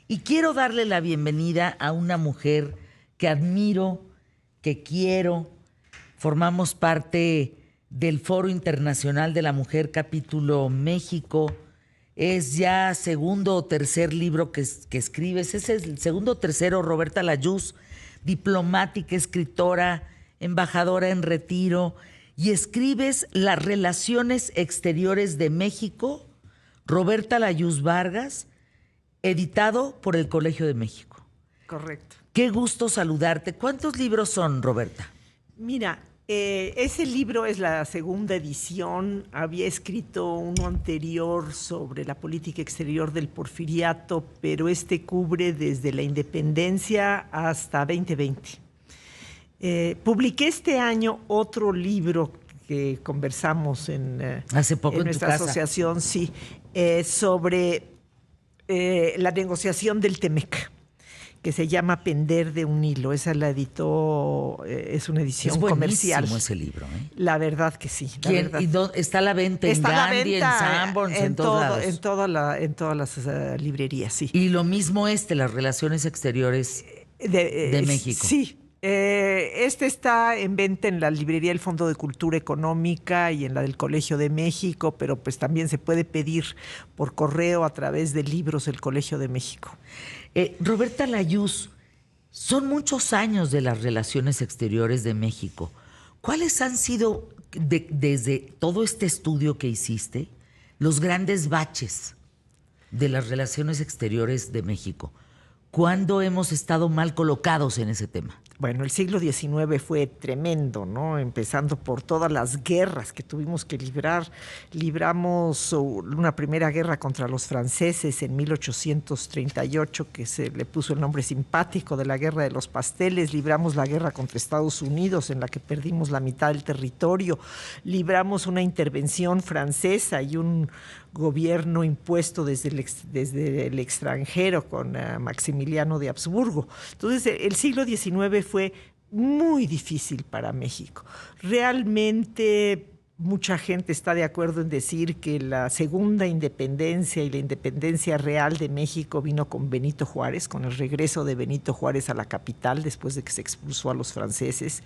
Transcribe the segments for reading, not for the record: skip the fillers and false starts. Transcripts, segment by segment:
Y quiero darle la bienvenida a una mujer que admiro, que quiero. Formamos parte del Foro Internacional de la Mujer, capítulo México. Es ya segundo o tercer libro que escribes. Es el segundo o tercero. Roberta Layuz, diplomática, escritora, embajadora en retiro. Y escribes Las Relaciones Exteriores de México, Roberta Layuz Vargas, editado por el Colegio de México. Correcto. Qué gusto saludarte. ¿Cuántos libros son, Roberta? Mira, ese libro es la segunda edición. Había escrito uno anterior sobre la política exterior del Porfiriato, pero este cubre desde la independencia hasta 2020. Publiqué este año otro libro que conversamos hace poco en nuestra asociación, sí, sobre la negociación del Temec, que se llama Pender de un hilo. Esa la editó, es una edición comercial. Es buenísimo ese libro, ¿eh? La verdad que sí. ¿Y está a la venta en Gandhi, en Sanborns, en todos lados? En todas las librerías, sí. Y lo mismo Las Relaciones Exteriores de México. Sí. Este está en venta en la librería del Fondo de Cultura Económica y en la del Colegio de México, pero pues también se puede pedir por correo a través de Libros del Colegio de México. Roberta Layuz, son muchos años de las relaciones exteriores de México. ¿Cuáles han sido, desde todo este estudio que hiciste, los grandes baches de las relaciones exteriores de México? ¿Cuándo hemos estado mal colocados en ese tema? Bueno, el siglo XIX fue tremendo, ¿no? Empezando por todas las guerras que tuvimos que librar. Libramos una primera guerra contra los franceses en 1838, que se le puso el nombre simpático de la Guerra de los Pasteles. Libramos la guerra contra Estados Unidos, en la que perdimos la mitad del territorio. Libramos una intervención francesa y un gobierno impuesto desde el extranjero con Maximiliano de Habsburgo. Entonces, el siglo XIX fue muy difícil para México. Realmente mucha gente está de acuerdo en decir que la segunda independencia y la independencia real de México vino con Benito Juárez, con el regreso de Benito Juárez a la capital después de que se expulsó a los franceses.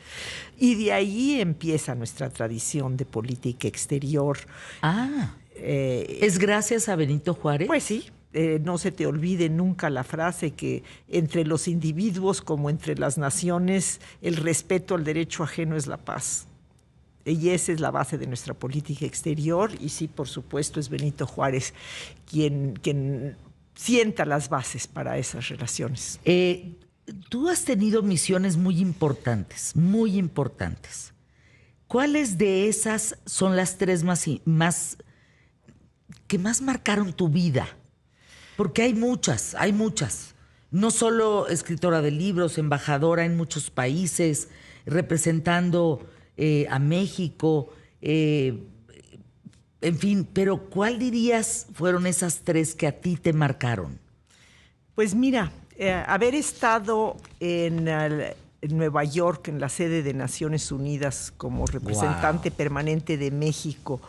Y de ahí empieza nuestra tradición de política exterior. ¿Es gracias a Benito Juárez? Pues sí. No se te olvide nunca la frase que entre los individuos como entre las naciones el respeto al derecho ajeno es la paz. Y esa es la base de nuestra política exterior. Y sí, por supuesto, es Benito Juárez quien sienta las bases para esas relaciones. Tú has tenido misiones muy importantes, muy importantes. ¿Cuáles de esas son las tres que más marcaron tu vida? Porque hay muchas. No solo escritora de libros, embajadora en muchos países, representando a México, en fin, pero ¿cuál dirías fueron esas tres que a ti te marcaron? Pues mira, haber estado en Nueva York, en la sede de Naciones Unidas, como representante permanente de México,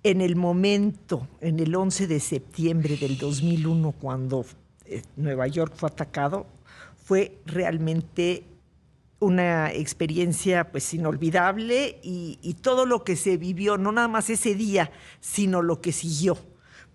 en el momento, en el 11 de septiembre del 2001, cuando Nueva York fue atacado, fue realmente una experiencia pues inolvidable y todo lo que se vivió, no nada más ese día, sino lo que siguió.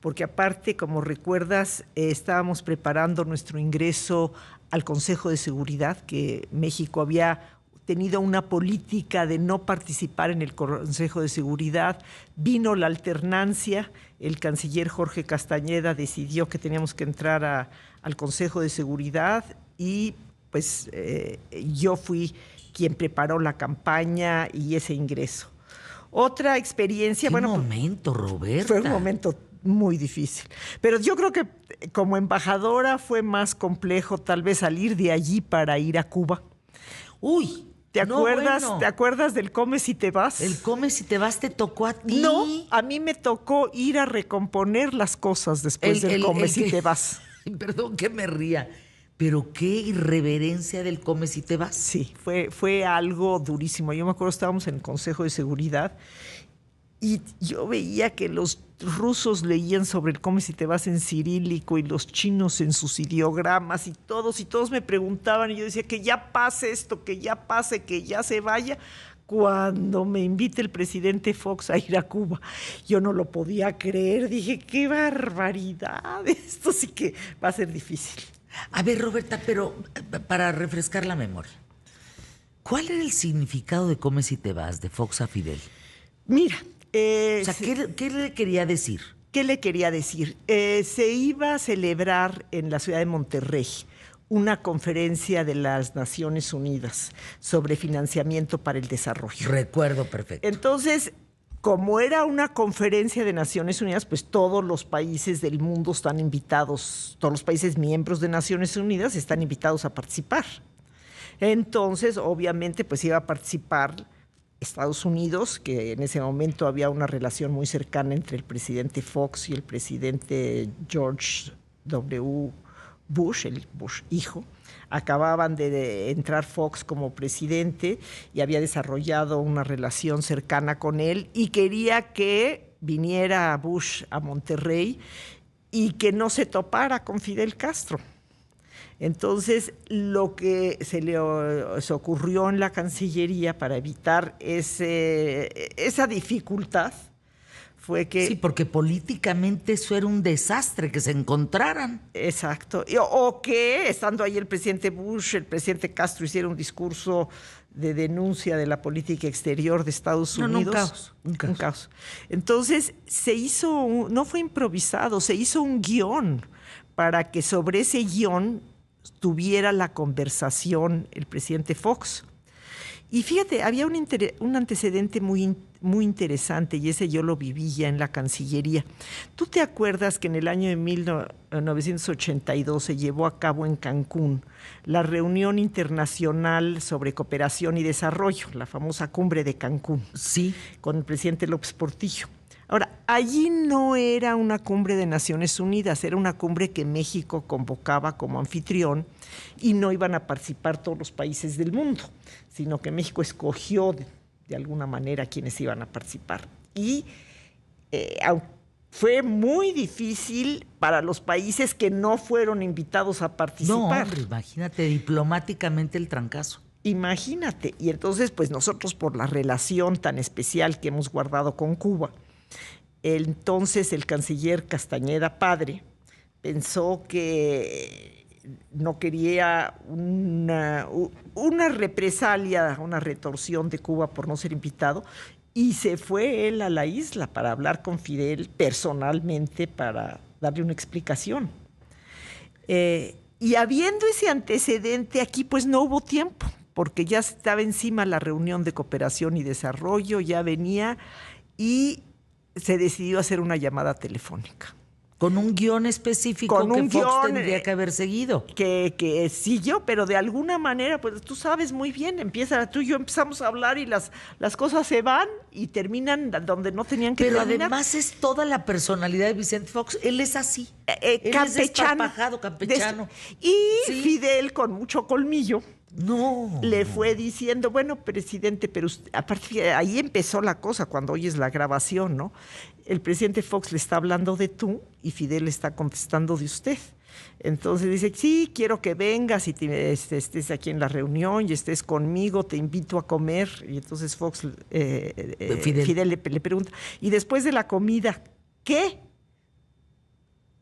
Porque aparte, como recuerdas, estábamos preparando nuestro ingreso al Consejo de Seguridad, que México había tenido una política de no participar en el Consejo de Seguridad. Vino la alternancia, el canciller Jorge Castañeda decidió que teníamos que entrar al Consejo de Seguridad y pues yo fui quien preparó la campaña y ese ingreso. Otra experiencia... ¿Qué momento, Roberta? Fue un momento muy difícil. Pero yo creo que como embajadora fue más complejo tal vez salir de allí para ir a Cuba. Uy, ¿Te acuerdas del Come si te vas? El Come si te vas te tocó a ti. No, a mí me tocó ir a recomponer las cosas después del Come si te vas. Perdón que me ría, pero qué irreverencia del Come si te vas. Sí, fue algo durísimo. Yo me acuerdo, estábamos en el Consejo de Seguridad Y yo veía que los rusos leían sobre el Come si te vas en cirílico y los chinos en sus ideogramas y todos me preguntaban y yo decía que ya pase esto, que ya pase, que ya se vaya. Cuando me invita el presidente Fox a ir a Cuba, yo no lo podía creer. Dije, qué barbaridad, esto sí que va a ser difícil. A ver, Roberta, pero para refrescar la memoria, ¿cuál era el significado de Come si te vas, de Fox a Fidel? Mira, o sea, ¿qué le quería decir? ¿Qué le quería decir? Se iba a celebrar en la ciudad de Monterrey una conferencia de las Naciones Unidas sobre financiamiento para el desarrollo. Recuerdo perfecto. Entonces, como era una conferencia de Naciones Unidas, pues todos los países del mundo están invitados, todos los países miembros de Naciones Unidas están invitados a participar. Entonces, obviamente, pues iba a participar Estados Unidos, que en ese momento había una relación muy cercana entre el presidente Fox y el presidente George W. Bush, el Bush hijo. Acababan de entrar Fox como presidente y había desarrollado una relación cercana con él y quería que viniera Bush a Monterrey y que no se topara con Fidel Castro. Entonces, lo que se ocurrió en la Cancillería para evitar esa dificultad fue que... Sí, porque políticamente eso era un desastre, que se encontraran. Exacto. O que, estando ahí el presidente Bush, el presidente Castro hiciera un discurso de denuncia de la política exterior de Estados Unidos. Un caos. Entonces, no fue improvisado, se hizo un guión para que sobre ese guión tuviera la conversación el presidente Fox. Y fíjate, había un antecedente muy interesante, y ese yo lo viví ya en la Cancillería. ¿Tú te acuerdas que en el año de 1982 se llevó a cabo en Cancún la reunión internacional sobre cooperación y desarrollo, la famosa cumbre de Cancún? Sí. Con el presidente López Portillo. Ahora, allí no era una cumbre de Naciones Unidas, era una cumbre que México convocaba como anfitrión y no iban a participar todos los países del mundo, sino que México escogió de alguna manera quienes iban a participar. Y fue muy difícil para los países que no fueron invitados a participar. No, hombre, imagínate diplomáticamente el trancazo. Imagínate. Y entonces, pues nosotros, por la relación tan especial que hemos guardado con Cuba, entonces el canciller Castañeda padre pensó que no quería una represalia, una retorsión de Cuba por no ser invitado, y se fue él a la isla para hablar con Fidel personalmente para darle una explicación. Y habiendo ese antecedente aquí, pues no hubo tiempo, porque ya estaba encima la reunión de cooperación y desarrollo, ya venía, y se decidió hacer una llamada telefónica. Con un guión específico con un que Fox guión, tendría que haber seguido. Que siguió, pero de alguna manera, pues tú sabes muy bien, tú y yo empezamos a hablar y las cosas se van y terminan donde no tenían que terminar. Pero además es toda la personalidad de Vicente Fox. Él es así. Él es desparpajado, campechano. Y sí. Fidel, con mucho colmillo, le fue diciendo, bueno, presidente, pero usted, a partir de ahí empezó la cosa, cuando oyes la grabación, ¿no? El presidente Fox le está hablando de tú y Fidel le está contestando de usted. Entonces dice, sí, quiero que vengas y estés aquí en la reunión y estés conmigo, te invito a comer. Y entonces Fox, Fidel le pregunta, ¿y después de la comida qué?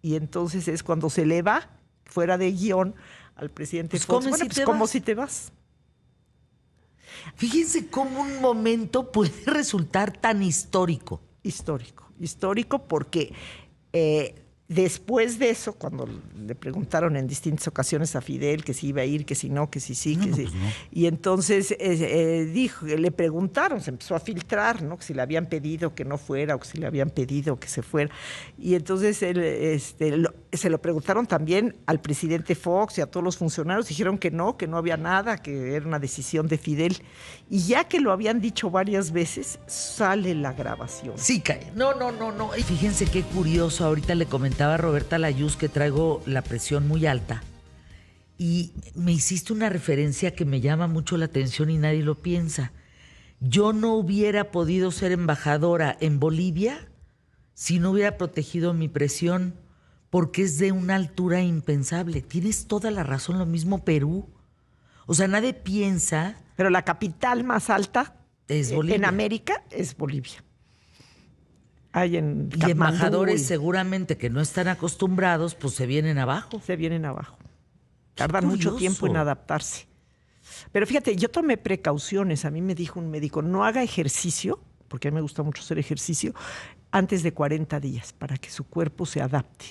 Y entonces es cuando se le va, fuera de guión, al presidente Fox. Bueno, pues como si te vas. Fíjense cómo un momento puede resultar tan histórico. Histórico porque después de eso, cuando le preguntaron en distintas ocasiones a Fidel que si iba a ir, que si no, que si sí, que sí. Pues no. Y entonces le preguntaron, se empezó a filtrar, ¿no? Que si le habían pedido que no fuera o que si le habían pedido que se fuera. Y entonces se lo preguntaron también al presidente Fox y a todos los funcionarios. Dijeron que no había nada, que era una decisión de Fidel. Y ya que lo habían dicho varias veces, sale la grabación. Sí, cae. No. Y fíjense qué curioso. Ahorita le comentaba a Roberta Layuz que traigo la presión muy alta. Y me hiciste una referencia que me llama mucho la atención y nadie lo piensa. Yo no hubiera podido ser embajadora en Bolivia si no hubiera protegido mi presión, porque es de una altura impensable. Tienes toda la razón, lo mismo Perú. O sea, nadie piensa... Pero la capital más alta es Bolivia. En América es Bolivia. Hay en y embajadores seguramente que no están acostumbrados, pues se vienen abajo. Se vienen abajo. Tardan mucho tiempo en adaptarse. Pero fíjate, yo tomé precauciones. A mí me dijo un médico, no haga ejercicio, porque a mí me gusta mucho hacer ejercicio, antes de 40 días, para que su cuerpo se adapte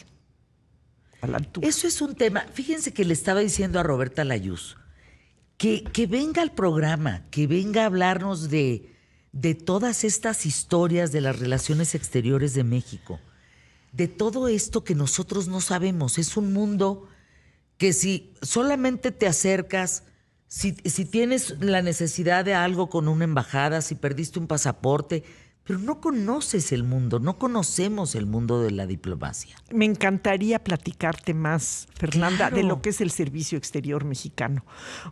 a la altura. Eso es un tema. Fíjense que le estaba diciendo a Roberta Layuz que venga al programa, que venga a hablarnos de todas estas historias de las relaciones exteriores de México, de todo esto que nosotros no sabemos. Es un mundo que si solamente te acercas, si tienes la necesidad de algo con una embajada, si perdiste un pasaporte, pero no conoces el mundo, no conocemos el mundo de la diplomacia. Me encantaría platicarte más, Fernanda, claro, de lo que es el Servicio Exterior Mexicano,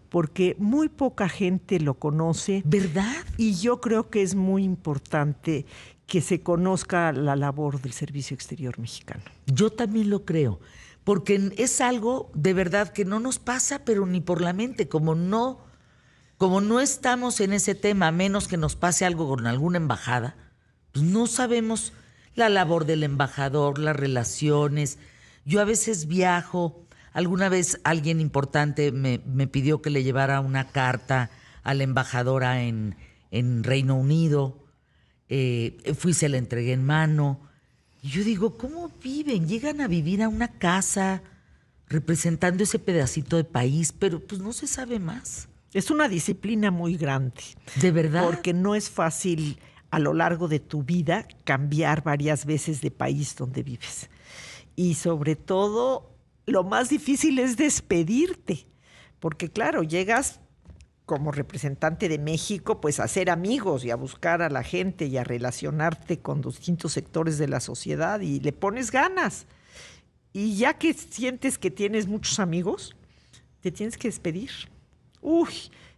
porque muy poca gente lo conoce. ¿Verdad? Y yo creo que es muy importante que se conozca la labor del Servicio Exterior Mexicano. Yo también lo creo, porque es algo de verdad que no nos pasa, pero ni por la mente, como no estamos en ese tema, a menos que nos pase algo con alguna embajada, pues no sabemos la labor del embajador, las relaciones. Yo a veces viajo, alguna vez alguien importante me pidió que le llevara una carta a la embajadora en Reino Unido, fui, se la entregué en mano, y yo digo, ¿cómo viven? Llegan a vivir a una casa representando ese pedacito de país, pero pues no se sabe más. Es una disciplina muy grande. ¿De verdad? Porque no es fácil a lo largo de tu vida cambiar varias veces de país donde vives. Y sobre todo, lo más difícil es despedirte. Porque claro, llegas como representante de México, pues a hacer amigos y a buscar a la gente y a relacionarte con distintos sectores de la sociedad y le pones ganas. Y ya que sientes que tienes muchos amigos, te tienes que despedir. Uy,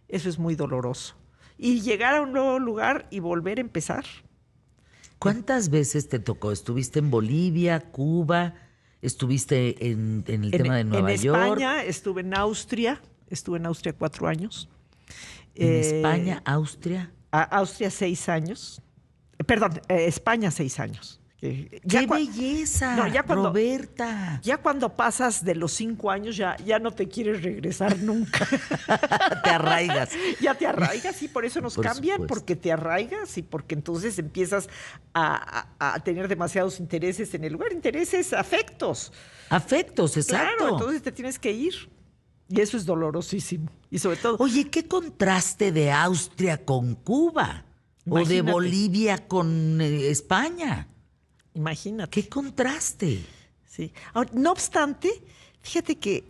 eso es muy doloroso. Y llegar a un nuevo lugar y volver a empezar. ¿Cuántas veces te tocó? ¿Estuviste en Bolivia, Cuba? ¿Estuviste en el tema de Nueva York? En España, estuve en Austria 4 años. ¿En España, Austria? Austria 6 años. Perdón, España 6 años. ¡Qué belleza! No, Roberta. Ya cuando pasas de los 5 años, ya no te quieres regresar nunca. Te arraigas. Ya te arraigas y por eso nos cambian, supuesto. Porque te arraigas y porque entonces empiezas a tener demasiados intereses en el lugar. Intereses, afectos. Afectos, exacto. Claro, entonces te tienes que ir. Y eso es dolorosísimo. Y sobre todo... Oye, ¿qué contraste de Austria con Cuba? Imagínate. O de Bolivia con España. Imagínate. ¡Qué contraste! Sí. Ahora, no obstante, fíjate que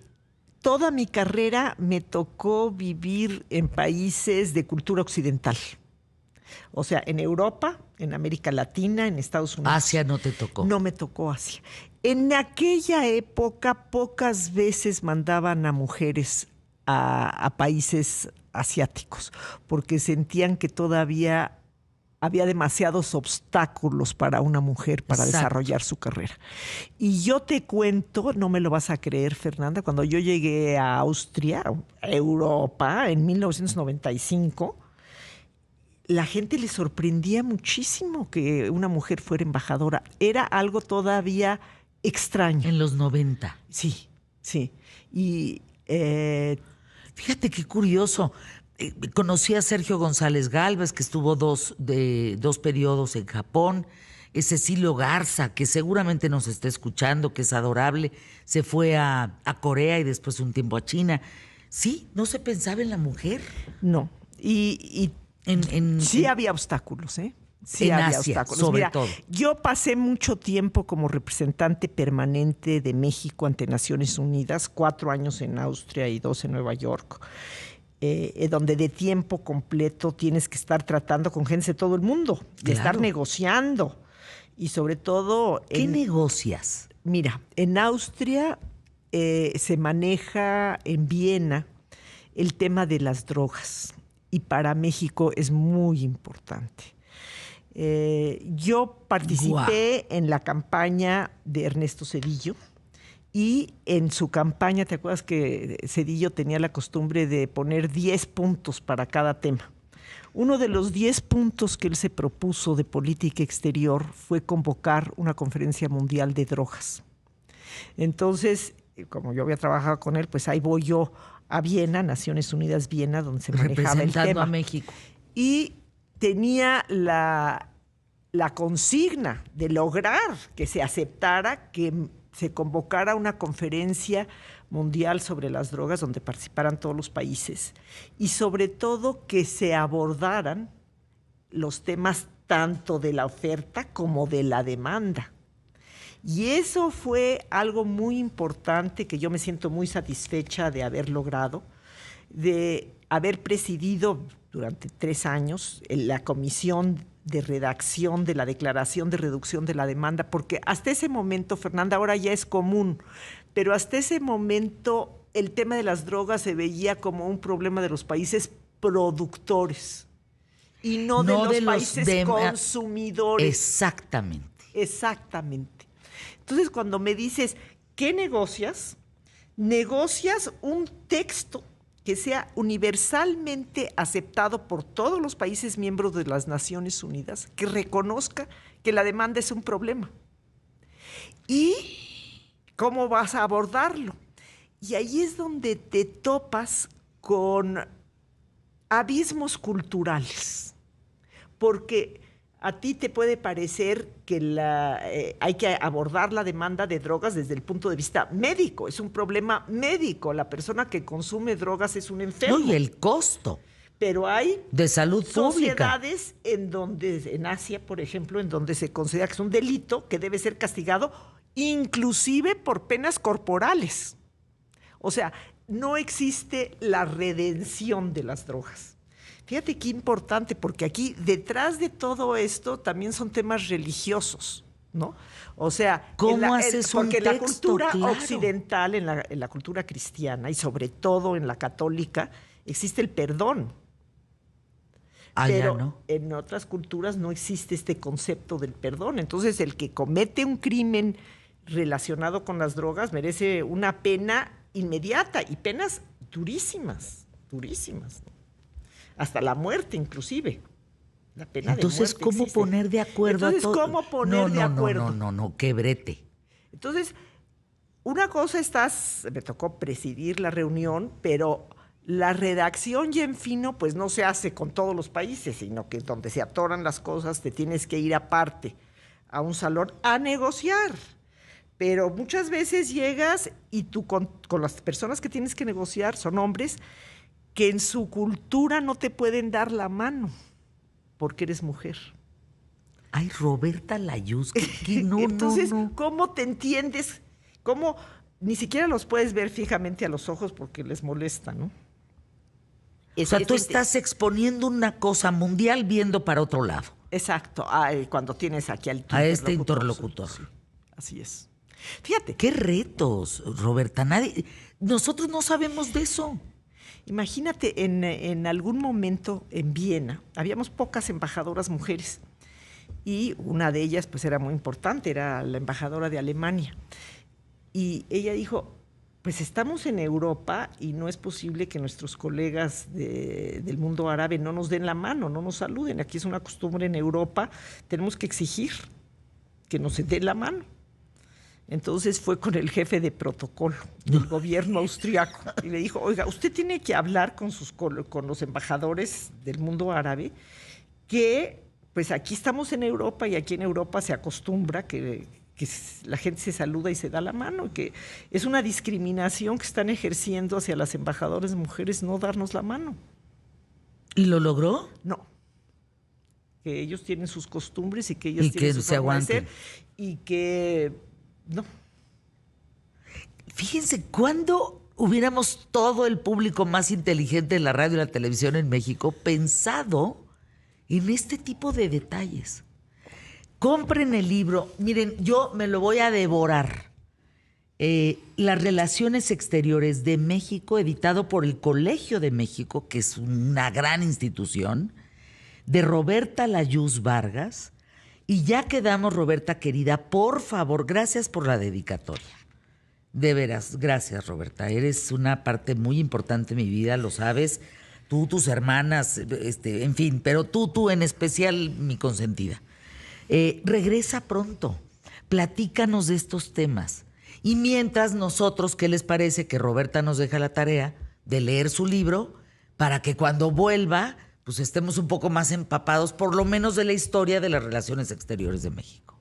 toda mi carrera me tocó vivir en países de cultura occidental. O sea, en Europa, en América Latina, en Estados Unidos. ¿Asia no te tocó? No me tocó Asia. En aquella época, pocas veces mandaban a mujeres a países asiáticos, porque sentían que todavía había demasiados obstáculos para una mujer para desarrollar su carrera. Y yo te cuento, no me lo vas a creer, Fernanda, cuando yo llegué a Austria, a Europa, en 1995, la gente le sorprendía muchísimo que una mujer fuera embajadora. Era algo todavía extraño. En los 90. Sí, sí. Y fíjate qué curioso. Conocí a Sergio González Gálvez, que estuvo dos periodos en Japón. Cecilio Garza, que seguramente nos está escuchando, que es adorable, se fue a Corea y después un tiempo a China. Sí, no se pensaba en la mujer. No. Y sí había obstáculos, ¿eh? Sí en había Asia, obstáculos. sobre Mira, todo. Yo pasé mucho tiempo como representante permanente de México ante Naciones Unidas, 4 años en Austria y 2 en Nueva York. Donde de tiempo completo tienes que estar tratando con gente de todo el mundo, de estar negociando. Y sobre todo... ¿Qué negocias? Mira, en Austria se maneja en Viena el tema de las drogas. y para México es muy importante. Yo participé en la campaña de Ernesto Zedillo y en su campaña, ¿te acuerdas que Zedillo tenía la costumbre de poner 10 puntos para cada tema? Uno de los 10 puntos que él se propuso de política exterior fue convocar una conferencia mundial de drogas. Entonces, como yo había trabajado con él, pues ahí voy yo a Viena, Naciones Unidas Viena, donde se manejaba el tema. A México. Y tenía la consigna de lograr que se aceptara que se convocara una conferencia mundial sobre las drogas donde participaran todos los países y sobre todo que se abordaran los temas tanto de la oferta como de la demanda. Y eso fue algo muy importante que yo me siento muy satisfecha de haber logrado, de haber presidido durante 3 años la comisión de redacción de la Declaración de Reducción de la Demanda, porque hasta ese momento, Fernanda, ahora ya es común, pero hasta ese momento el tema de las drogas se veía como un problema de los países productores y no de los países consumidores. Exactamente. Exactamente. Entonces, cuando me dices, ¿qué negocias? Negocias un texto que sea universalmente aceptado por todos los países miembros de las Naciones Unidas, que reconozca que la demanda es un problema. ¿Y cómo vas a abordarlo? Y ahí es donde te topas con abismos culturales, porque a ti te puede parecer que hay que abordar la demanda de drogas desde el punto de vista médico. Es un problema médico. La persona que consume drogas es un enfermo. No, y el costo. Pero hay de salud pública. Sociedades en Asia, por ejemplo, en donde se considera que es un delito que debe ser castigado inclusive por penas corporales. O sea, no existe la redención de las drogas. Fíjate qué importante, porque aquí detrás de todo esto también son temas religiosos, ¿no? O sea, ¿cómo haces un texto? Porque la cultura claro. occidental, en la cultura cristiana y sobre todo en la católica, existe el perdón. Pero ¿no? En otras culturas no existe este concepto del perdón. Entonces, el que comete un crimen relacionado con las drogas merece una pena inmediata y penas durísimas, durísimas, ¿no? Hasta la muerte, inclusive. La pena Entonces, de muerte ¿cómo existe. poner de acuerdo Entonces, a todos? ¿cómo poner de acuerdo? No, qué brete. Entonces, una cosa me tocó presidir la reunión, pero la redacción ya en fino, pues no se hace con todos los países, sino que donde se atoran las cosas te tienes que ir aparte a un salón a negociar. Pero muchas veces llegas y tú con las personas que tienes que negociar son hombres que en su cultura no te pueden dar la mano porque eres mujer. Ay, Roberta Layuz, Entonces, ¿cómo te entiendes? ¿Cómo ni siquiera los puedes ver fijamente a los ojos porque les molesta, ¿no? O sea, tú estás exponiendo una cosa mundial viendo para otro lado. Exacto, cuando tienes aquí al interlocutor. Sí, así es. Fíjate. Qué retos, Roberta. Nosotros no sabemos de eso. Imagínate, en algún momento en Viena habíamos pocas embajadoras mujeres y una de ellas pues era muy importante, era la embajadora de Alemania. Y ella dijo, pues estamos en Europa y no es posible que nuestros colegas del mundo árabe no nos den la mano, no nos saluden. Aquí es una costumbre en Europa, tenemos que exigir que nos den la mano. Entonces fue con el jefe de protocolo del gobierno austriaco y le dijo, oiga, usted tiene que hablar con los embajadores del mundo árabe que pues aquí estamos en Europa y aquí en Europa se acostumbra que la gente se saluda y se da la mano, y que es una discriminación que están ejerciendo hacia las embajadoras mujeres no darnos la mano. ¿Y lo logró? No. Que ellos tienen sus costumbres y que ellos tienen su forma de ser y que no. Fíjense, ¿cuándo hubiéramos todo el público más inteligente de la radio y la televisión en México pensado en este tipo de detalles? Compren el libro. Miren, yo me lo voy a devorar. Las relaciones exteriores de México, editado por el Colegio de México, que es una gran institución, de Roberta Layuz Vargas. Y ya quedamos, Roberta querida, por favor, gracias por la dedicatoria. De veras, gracias, Roberta. Eres una parte muy importante de mi vida, lo sabes. Tú, tus hermanas, en fin, pero tú en especial, mi consentida. Regresa pronto, platícanos de estos temas. Y mientras nosotros, ¿qué les parece que Roberta nos deja la tarea de leer su libro para que cuando vuelva, pues estemos un poco más empapados, por lo menos de la historia de las relaciones exteriores de México?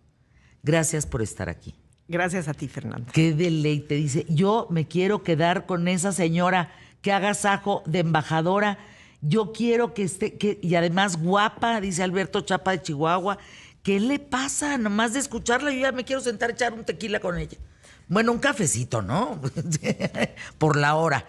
Gracias por estar aquí. Gracias a ti, Fernanda. Qué deleite. Dice, yo me quiero quedar con esa señora que haga sajo de embajadora. Yo quiero que esté, y además guapa, dice Alberto Chapa de Chihuahua. ¿Qué le pasa? Nomás de escucharla, yo ya me quiero sentar a echar un tequila con ella. Bueno, un cafecito, ¿no? Por la hora.